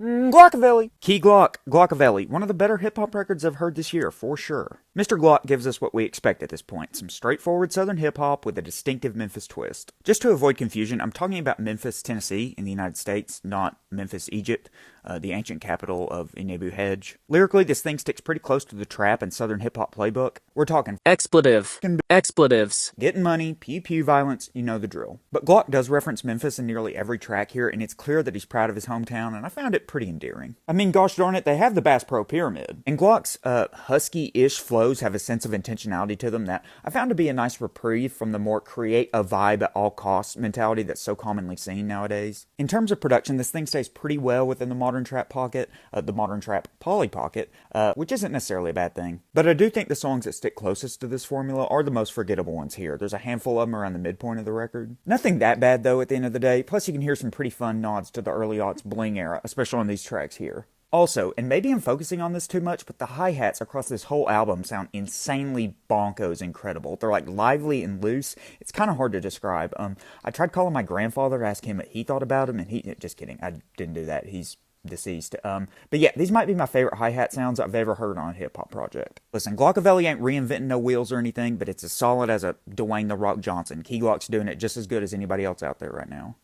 Glockaveli. Key Glock, Glockaveli, one of the better hip-hop records I've heard this year, for sure. Mr. Glock gives us what we expect at this point, some straightforward southern hip-hop with a distinctive Memphis twist. Just to avoid confusion, I'm talking about Memphis, Tennessee, in the United States, not Memphis, Egypt, the ancient capital of Nebuchadnezzar. Lyrically, this thing sticks pretty close to the trap and southern hip-hop playbook. We're talking expletives, getting money, pew-pew violence, you know the drill. But Glock does reference Memphis in nearly every track here, and it's clear that he's proud of his hometown, and I found it pretty endearing. I mean, gosh darn it, they have the Bass Pro Pyramid. And Glock's husky-ish flows have a sense of intentionality to them that I found to be a nice reprieve from the more create a vibe at all costs mentality that's so commonly seen nowadays. In terms of production, this thing stays pretty well within the modern trap pocket, the modern trap poly pocket, which isn't necessarily a bad thing. But I do think the songs that stick closest to this formula are the most forgettable ones here. There's a handful of them around the midpoint of the record. Nothing that bad though at the end of the day, plus you can hear some pretty fun nods to the early aughts bling era, especially on these tracks here. Also, and maybe I'm focusing on this too much, but the hi-hats across this whole album sound insanely bonkos incredible. They're like lively and loose. It's kind of hard to describe. I tried calling my grandfather to ask him what he thought about him, and just kidding, I didn't do that. He's deceased. But yeah, these might be my favorite hi-hat sounds I've ever heard on a hip-hop project. Listen, Glockaveli ain't reinventing no wheels or anything, but it's as solid as a Dwayne The Rock Johnson. Key Glock's doing it just as good as anybody else out there right now.